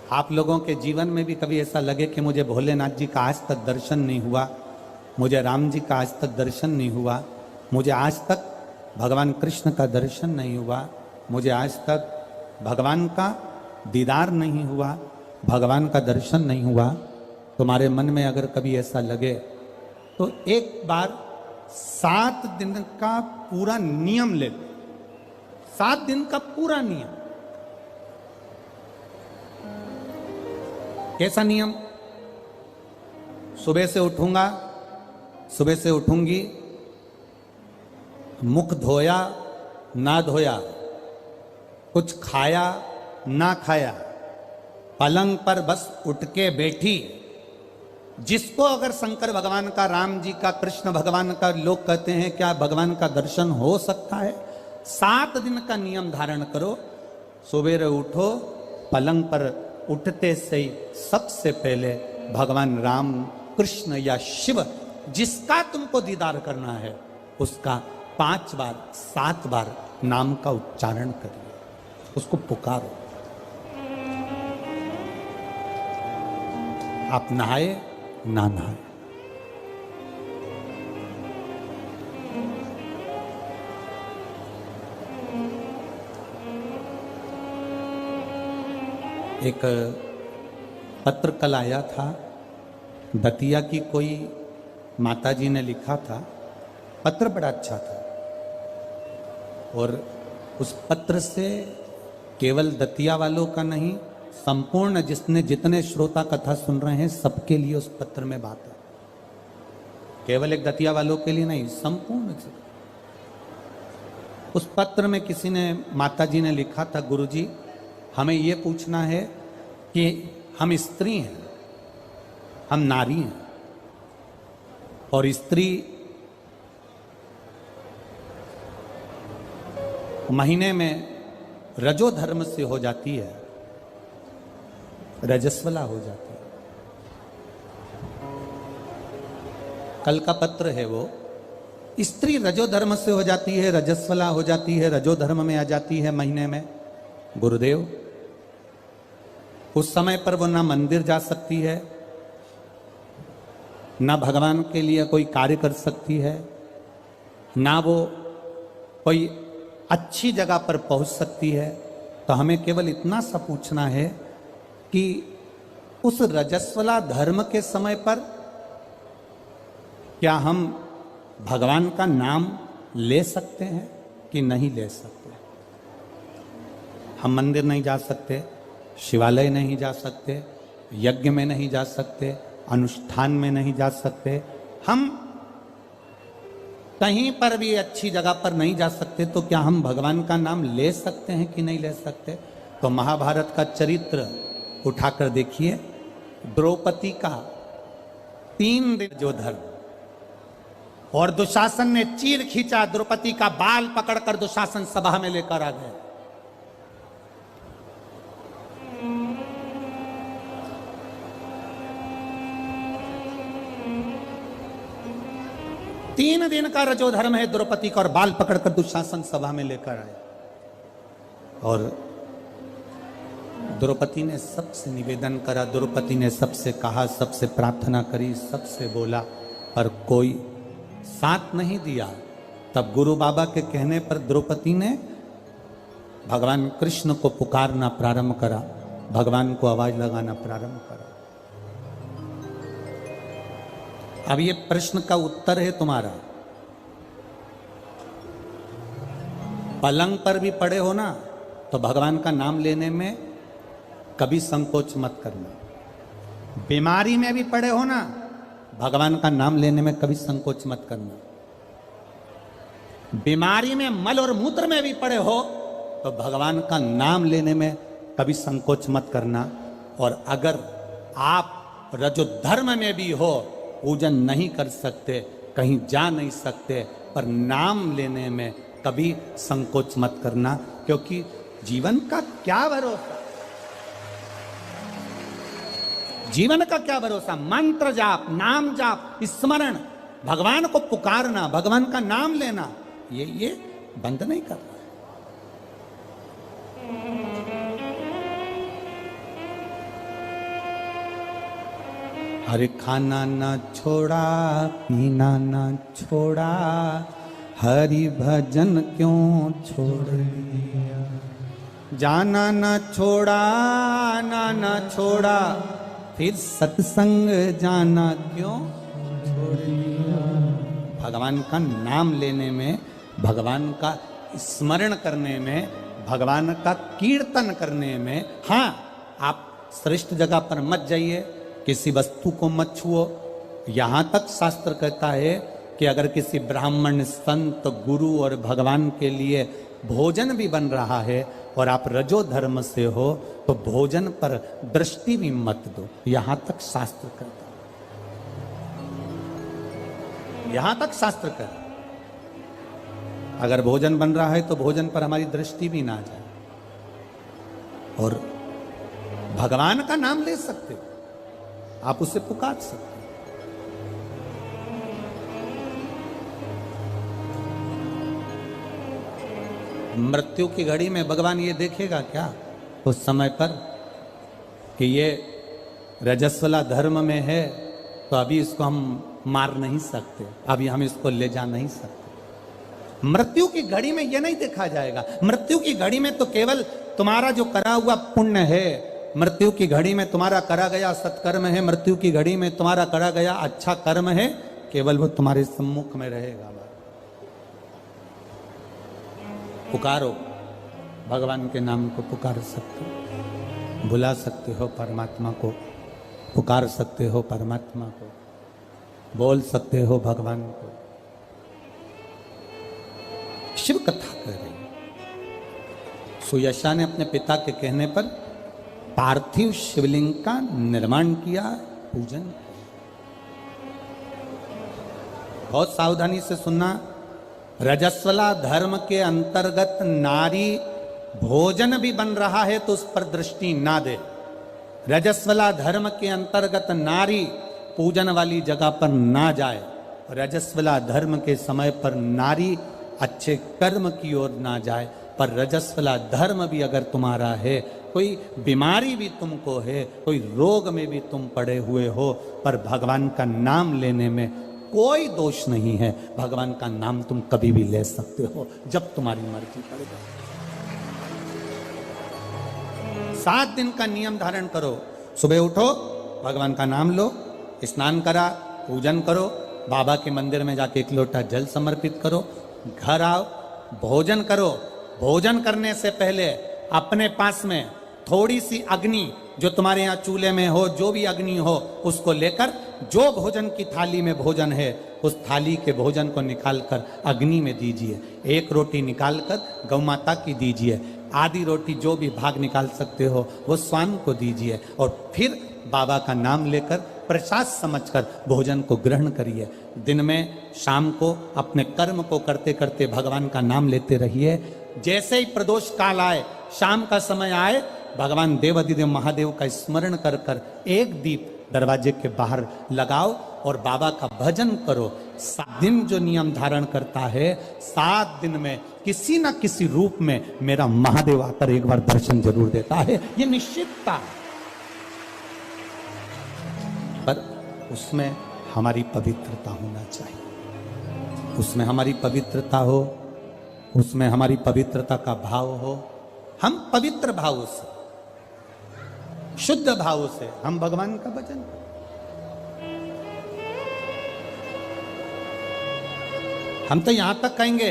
आप लोगों के जीवन में भी कभी ऐसा लगे कि मुझे भोलेनाथ जी का आज तक दर्शन नहीं हुआ, मुझे राम जी का आज तक दर्शन नहीं हुआ, मुझे आज तक भगवान कृष्ण का दर्शन नहीं हुआ, मुझे आज तक भगवान का दीदार नहीं हुआ, भगवान का दर्शन नहीं हुआ। तुम्हारे मन में अगर कभी ऐसा लगे तो एक बार 7 दिन का पूरा नियम ले लो। 7 दिन का पूरा नियम। कैसा नियम? सुबह से उठूंगा, सुबह से उठूंगी, मुख धोया ना धोया, कुछ खाया ना खाया, पलंग पर बस उठ के बैठी। जिसको अगर शंकर भगवान का, राम जी का, कृष्ण भगवान का, लोग कहते हैं क्या भगवान का दर्शन हो सकता है? 7 दिन का नियम धारण करो। सुबह उठो, पलंग पर उठते से ही सबसे पहले भगवान राम, कृष्ण या शिव जिसका तुमको दीदार करना है उसका 5 बार 7 बार नाम का उच्चारण करिए, उसको पुकारो। आप नहाए ना नहाए, एक पत्र कल आया था, दतिया की कोई माताजी ने लिखा था। पत्र बड़ा अच्छा था और उस पत्र से केवल दतिया वालों का नहीं, संपूर्ण जितने श्रोता कथा सुन रहे हैं सबके लिए उस पत्र में बात है। केवल एक दतिया वालों के लिए नहीं, संपूर्ण। उस पत्र में किसी ने, माताजी ने लिखा था, गुरुजी हमें ये पूछना है कि हम स्त्री हैं, हम नारी हैं, और स्त्री महीने में रजो धर्म से हो जाती है, रजस्वला हो जाती है। कल का पत्र है वो, स्त्री रजो धर्म से हो जाती है, रजस्वला हो जाती है, रजो धर्म में आ जाती है महीने में। गुरुदेव उस समय पर वो ना मंदिर जा सकती है, ना भगवान के लिए कोई कार्य कर सकती है, ना वो कोई अच्छी जगह पर पहुंच सकती है। तो हमें केवल इतना सा पूछना है कि उस रजस्वला धर्म के समय पर क्या हम भगवान का नाम ले सकते हैं कि नहीं ले सकते? हम मंदिर नहीं जा सकते, शिवालय नहीं जा सकते, यज्ञ में नहीं जा सकते, अनुष्ठान में नहीं जा सकते, हम कहीं पर भी अच्छी जगह पर नहीं जा सकते, तो क्या हम भगवान का नाम ले सकते हैं कि नहीं ले सकते? तो महाभारत का चरित्र उठाकर देखिए, द्रौपदी का 3 दिन जो धर्म, और दुशासन ने चीर खींचा, द्रौपदी का बाल पकड़कर दुशासन सभा में लेकर आ गए। तीन दिन का रजो धर्म है द्रौपदी का, और बाल पकड़कर दुशासन सभा में लेकर आए। और द्रौपदी ने सबसे निवेदन करा, द्रौपदी ने सबसे कहा, सबसे प्रार्थना करी, सबसे बोला, पर कोई साथ नहीं दिया। तब गुरु बाबा के कहने पर द्रौपदी ने भगवान कृष्ण को पुकारना प्रारंभ करा, भगवान को आवाज लगाना प्रारंभ करा। अब ये प्रश्न का उत्तर है तुम्हारा। पलंग पर भी पड़े हो ना, तो भगवान का नाम लेने में कभी संकोच मत करना। बीमारी में भी पड़े हो ना, भगवान का नाम लेने में कभी संकोच मत करना। बीमारी में, मल और मूत्र में भी पड़े हो, तो भगवान का नाम लेने में कभी संकोच मत करना। और अगर आप रजो धर्म में भी हो, पूजन नहीं कर सकते, कहीं जा नहीं सकते, पर नाम लेने में कभी संकोच मत करना, क्योंकि जीवन का क्या भरोसा, जीवन का क्या भरोसा। मंत्र जाप, नाम जाप, स्मरण, भगवान को पुकारना, भगवान का नाम लेना, ये बंद नहीं कर रहा है। अरे खाना ना छोड़ा, पीना ना छोड़ा, हरि भजन क्यों छोड़ लिया। जाना ना छोड़ा, आना ना छोड़ा, फिर सत्संग जाना क्यों छोड़ लिया। भगवान का नाम लेने में, भगवान का स्मरण करने में, भगवान का कीर्तन करने में, हाँ आप श्रेष्ठ जगह पर मत जाइए, किसी वस्तु को मत छुओ। यहां तक शास्त्र कहता है कि अगर किसी ब्राह्मण, संत, गुरु और भगवान के लिए भोजन भी बन रहा है और आप रजो धर्म से हो तो भोजन पर दृष्टि भी मत दो। यहां तक शास्त्र कहता है, यहां तक शास्त्र कहता है। अगर भोजन बन रहा है तो भोजन पर हमारी दृष्टि भी ना जाए। और भगवान का नाम ले सकते हो, आप उसे पुकार सकते हो। मृत्यु की घड़ी में भगवान ये देखेगा क्या उस समय पर कि ये रजस्वला धर्म में है तो अभी इसको हम मार नहीं सकते, अभी हम इसको ले जा नहीं सकते। मृत्यु की घड़ी में यह नहीं देखा जाएगा। मृत्यु की घड़ी में तो केवल तुम्हारा जो करा हुआ पुण्य है, मृत्यु की घड़ी में तुम्हारा करा गया सत्कर्म है, मृत्यु की घड़ी में तुम्हारा करा गया अच्छा कर्म है, केवल वो तुम्हारे सम्मुख में रहेगा। पुकारो, भगवान के नाम को पुकार सकते हो, बुला सकते हो परमात्मा को, पुकार सकते हो परमात्मा को, बोल सकते हो भगवान को। शिव कथा कह रही। सुयशा ने अपने पिता के कहने पर पार्थिव शिवलिंग का निर्माण किया, पूजन। बहुत सावधानी से सुनना। रजस्वला धर्म के अंतर्गत नारी भोजन भी बन रहा है तो उस पर दृष्टि ना दे। रजस्वला धर्म के अंतर्गत नारी पूजन वाली जगह पर ना जाए। रजस्वला धर्म के समय पर नारी अच्छे कर्म की ओर ना जाए। पर रजस्वला धर्म भी अगर तुम्हारा है, कोई बीमारी भी तुमको है, कोई रोग में भी तुम पड़े हुए हो, पर भगवान का नाम लेने में कोई दोष नहीं है। भगवान का नाम तुम कभी भी ले सकते हो जब तुम्हारी मर्जी पड़ेगा। 7 दिन का नियम धारण करो। सुबह उठो, भगवान का नाम लो, स्नान करा, पूजन करो, बाबा के मंदिर में जाके 1 लोटा जल समर्पित करो, घर आओ, भोजन करो। भोजन करने से पहले अपने पास में थोड़ी सी अग्नि, जो तुम्हारे यहाँ चूल्हे में हो, जो भी अग्नि हो, उसको लेकर जो भोजन की थाली में भोजन है उस थाली के भोजन को निकालकर अग्नि में दीजिए। 1 रोटी निकालकर गौ माता की दीजिए, आधी रोटी जो भी भाग निकाल सकते हो वो स्वामी को दीजिए, और फिर बाबा का नाम लेकर प्रसाद समझकर भोजन को ग्रहण करिए। दिन में, शाम को अपने कर्म को करते करते भगवान का नाम लेते रहिए। जैसे ही प्रदोष काल आए, शाम का समय आए, भगवान देवाधिदेव महादेव का स्मरण कर कर 1 दीप दरवाजे के बाहर लगाओ और बाबा का भजन करो। 7 दिन जो नियम धारण करता है, 7 दिन में किसी न किसी रूप में मेरा महादेव आकर एक बार दर्शन जरूर देता है, ये निश्चितता है। पर उसमें हमारी पवित्रता होना चाहिए, उसमें हमारी पवित्रता हो, उसमें हमारी पवित्रता का भाव हो। हम पवित्र भाव से, शुद्ध भाव से हम भगवान का भजन करें। हम तो यहां तक कहेंगे,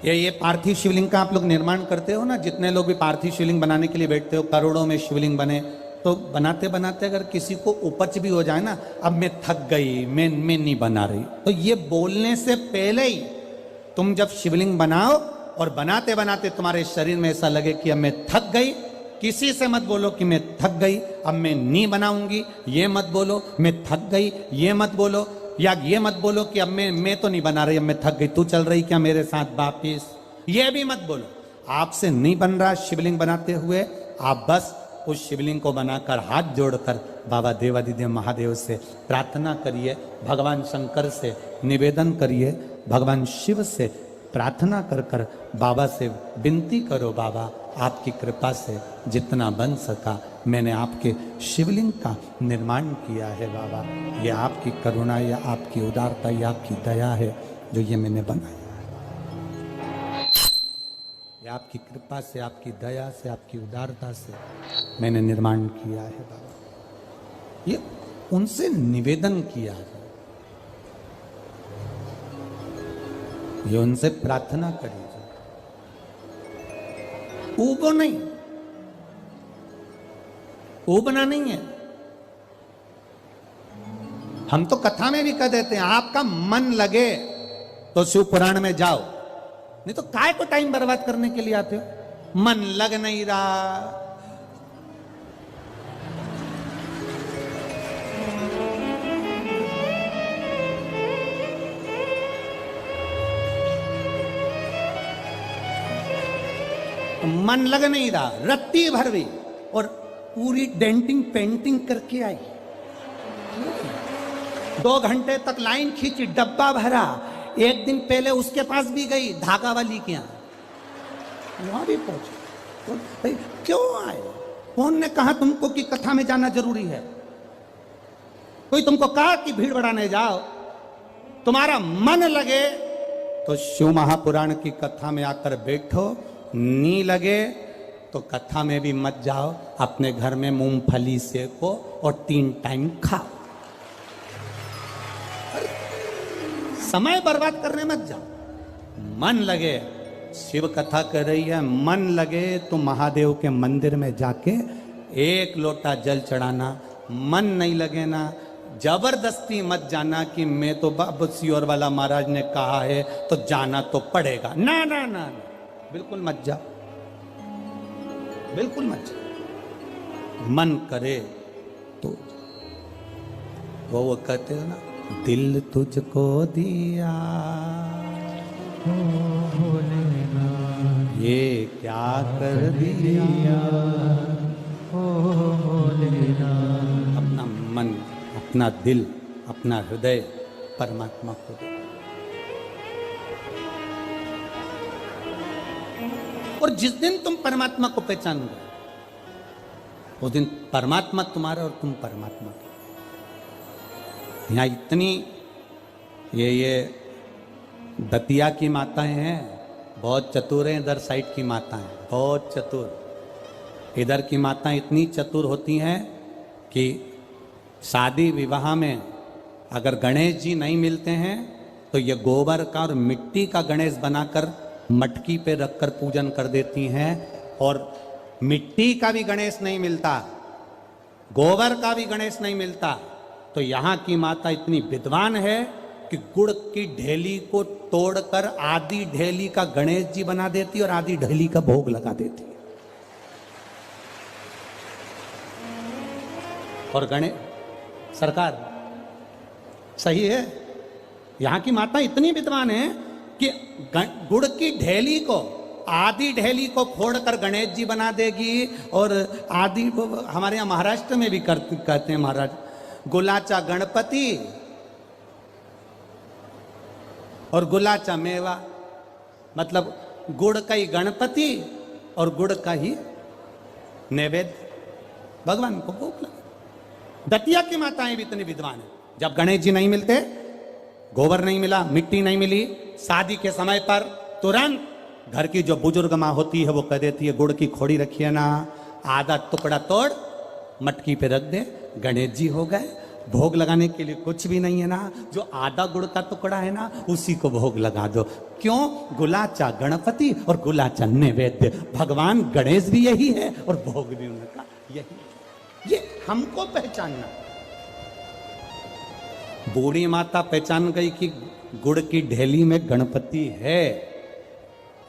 ये पार्थिव शिवलिंग का आप लोग निर्माण करते हो ना, जितने लोग भी पार्थिव शिवलिंग बनाने के लिए बैठते हो, करोड़ों में शिवलिंग बने, तो बनाते बनाते अगर किसी को उपच भी हो जाए ना, अब मैं थक गई, मैं नहीं बना रही, तो ये बोलने से पहले ही तुम जब शिवलिंग बनाओ और बनाते बनाते तुम्हारे शरीर में ऐसा लगे कि अब मैं थक गई, किसी से मत बोलो कि मैं थक गई, अब मैं नहीं बनाऊंगी, ये मत बोलो। मैं थक गई, ये मत बोलो, या ये मत बोलो कि अब मैं तो नहीं बना रही, अब मैं थक गई, तू चल रही क्या मेरे साथ वापिस, ये भी मत बोलो। आपसे नहीं बन रहा शिवलिंग बनाते हुए, आप बस उस शिवलिंग को बनाकर हाथ जोड़कर बाबा देवाधिदेव महादेव से प्रार्थना करिए, भगवान शंकर से निवेदन करिए, भगवान शिव से प्रार्थना कर कर बाबा से विनती करो, बाबा आपकी कृपा से जितना बन सका मैंने आपके शिवलिंग का निर्माण किया है बाबा। ये आपकी करुणा या आपकी उदारता या आपकी दया है जो ये मैंने बनाया है। ये आपकी कृपा से, आपकी दया से, आपकी उदारता से मैंने निर्माण किया है बाबा। ये उनसे निवेदन किया है, ये उनसे प्रार्थना करी। ऊबो नहीं, ऊबना नहीं है। हम तो कथा में भी कह देते हैं आपका मन लगे तो शिव पुराण में जाओ, नहीं तो काय को टाइम बर्बाद करने के लिए आते हो। मन लग नहीं रहा, मन लग नहीं रहा, रत्ती भर भी और पूरी डेंटिंग पेंटिंग करके आई। 2 घंटे तक लाइन खींची, डब्बा भरा। एक दिन पहले उसके पास भी गई, धागा वाली के यहां, वहां भी पहुंची। तो भाई क्यों आए? कौन ने कहा तुमको कि कथा में जाना जरूरी है? कोई तुमको कहा कि भीड़ बढ़ाने जाओ? तुम्हारा मन लगे तो शिव महापुराण की कथा में आकर बैठो, नी लगे तो कथा में भी मत जाओ। अपने घर में मूंगफली सेको और 3 टाइम खाओ। समय बर्बाद करने मत जाओ। मन लगे, शिव कथा कर रही है, मन लगे तो महादेव के मंदिर में जाके 1 लोटा जल चढ़ाना। मन नहीं लगे ना, जबरदस्ती मत जाना कि मैं तो बाबा सियोर वाला महाराज ने कहा है तो जाना तो पड़ेगा। ना ना ना, बिल्कुल मत जाओ, बिल्कुल मत जाओ। मन करे तो वो कहते हैं ना, दिल तुझको दिया ये क्या कर दिया, अपना मन, अपना दिल, अपना हृदय परमात्मा को दे। और जिस दिन तुम परमात्मा को पहचान गए उस दिन परमात्मा तुम्हारा और तुम परमात्मा के। यहाँ इतनी ये दतिया की माताएं हैं, बहुत चतुर हैं। इधर साइड की माताएं बहुत चतुर। इधर की माताएं इतनी चतुर होती हैं कि शादी विवाह में अगर गणेश जी नहीं मिलते हैं तो ये गोबर का और मिट्टी का गणेश बनाकर मटकी पे रखकर पूजन कर देती हैं। और मिट्टी का भी गणेश नहीं मिलता, गोबर का भी गणेश नहीं मिलता, तो यहाँ की माता इतनी विद्वान है कि गुड़ की ढेली को तोड़कर आधी ढेली का गणेश जी बना देती और आधी ढेली का भोग लगा देती। और गणेश सरकार सही है, यहाँ की माता इतनी विद्वान है कि गुड़ की ढेली को, आधी ढेली को फोड़कर गणेश जी बना देगी और आधी को, हमारे यहाँ महाराष्ट्र में भी कहते हैं महाराज, गुलाचा गणपति और गुलाचा मेवा, मतलब गुड़ का ही गणपति और गुड़ का ही नैवेद्य भगवान को भोग लगा। दतिया की माताएं भी इतनी विद्वान है। जब गणेश जी नहीं मिलते, गोबर नहीं मिला, मिट्टी नहीं मिली, शादी के समय पर तुरंत घर की जो बुजुर्ग माँ होती है वो कह देती है गुड़ की खोड़ी रखिए ना, आधा टुकड़ा तोड़ मटकी पे रख दे, गणेश जी हो गए। भोग लगाने के लिए कुछ भी नहीं है ना, जो आधा गुड़ का टुकड़ा है ना उसी को भोग लगा दो। क्यों? गुलाचा गणपति और गुलाचा नैवेद्य। भगवान गणेश भी यही है और भोग भी उनका यही। ये हमको पहचानना। बूढ़ी माता पहचान गई कि गुड़ की ढेली में गणपति है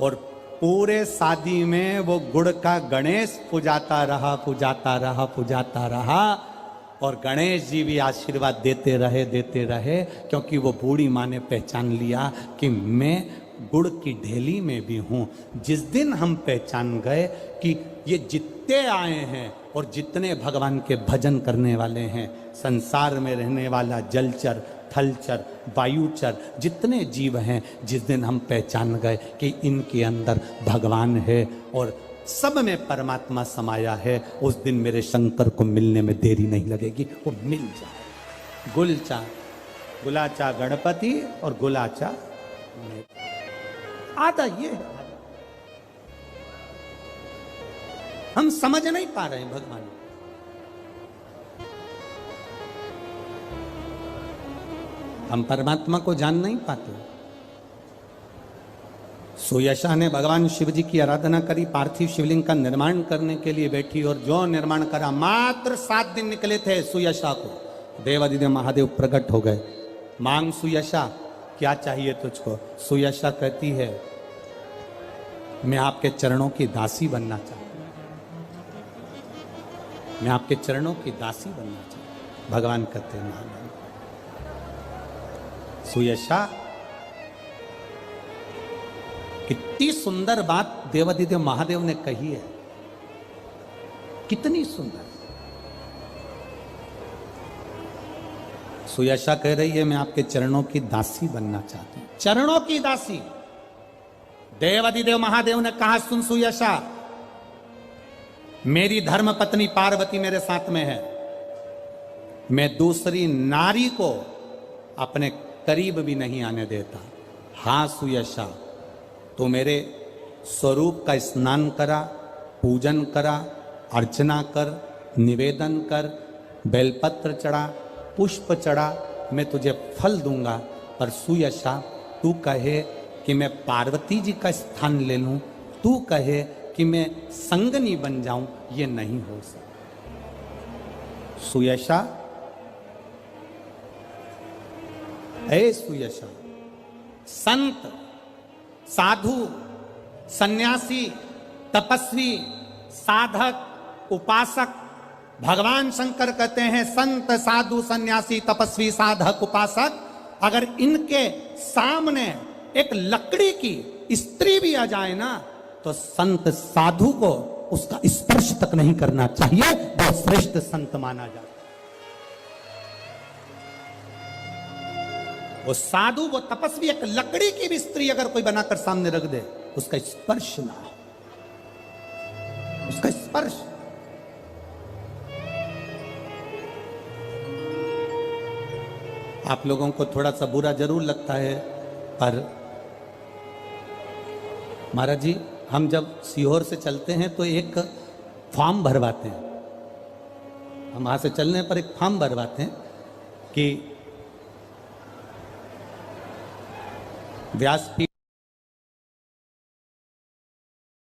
और पूरे शादी में वो गुड़ का गणेश पुजाता रहा, पुजाता रहा, पुजाता रहा और गणेश जी भी आशीर्वाद देते रहे, क्योंकि वो बूढ़ी माँ ने पहचान लिया कि मैं गुड़ की ढेली में भी हूँ। जिस दिन हम पहचान गए कि ये जितने आए हैं और जितने भगवान के भजन करने वाले हैं, संसार में रहने वाला जलचर, थलचर, वायुचर, जितने जीव हैं, जिस दिन हम पहचान गए कि इनके अंदर भगवान है और सब में परमात्मा समाया है, उस दिन मेरे शंकर को मिलने में देरी नहीं लगेगी, वो मिल जाए। गुलचा, गुलाचा गणपति और गुलाचा आधा ये है। हम समझ नहीं पा रहे हैं भगवान। हम परमात्मा को जान नहीं पाते। सुयशा ने भगवान शिव जी की आराधना करी, पार्थिव शिवलिंग का निर्माण करने के लिए बैठी, और जो निर्माण करा, मात्र 7 दिन निकले थे सुयशा को, देवादिदेव महादेव प्रकट हो गए। मांग सुयशा, क्या चाहिए तुझको? सुयशा कहती है, मैं आपके चरणों की दासी बनना चाहती हूं, मैं आपके चरणों की दासी बनना चाहती हूं। भगवान कहते हैं, सुयशा, कितनी सुंदर बात देवादिदेव महादेव ने कही है, कितनी सुंदर। सुयशा कह रही है, मैं आपके चरणों की दासी बनना चाहती हूं, चरणों की दासी। देवादिदेव महादेव ने कहा, सुन सुयशा, मेरी धर्म पत्नी पार्वती मेरे साथ में है, मैं दूसरी नारी को अपने करीब भी नहीं आने देता। हां सुयशा, तो मेरे स्वरूप का स्नान करा, पूजन करा, अर्चना कर, निवेदन कर, बेलपत्र चढ़ा, पुष्प चढ़ा, मैं तुझे फल दूंगा। पर सुयशा, तू कहे कि मैं पार्वती जी का स्थान ले लूं, तू कहे कि मैं संगनी बन जाऊं, ये नहीं हो सकता। सुयशा, ऐ सुयशा, संत, साधु, सन्यासी, तपस्वी, साधक, उपासक, भगवान शंकर कहते हैं, संत, साधु, सन्यासी, तपस्वी, साधक, उपासक, अगर इनके सामने एक लकड़ी की स्त्री भी आ जाए ना, तो संत साधु को उसका स्पर्श तक नहीं करना चाहिए, वो श्रेष्ठ संत माना जाए। वो साधु, वो तपस्वी, एक लकड़ी की भी स्त्री अगर कोई बनाकर सामने रख दे, उसका स्पर्श ना हो, उसका स्पर्श। आप लोगों को थोड़ा सा बुरा जरूर लगता है, पर महाराज जी, हम जब सीहोर से चलते हैं तो एक फॉर्म भरवाते हैं, हम वहां से चलने पर एक फॉर्म भरवाते हैं कि व्यासपीठ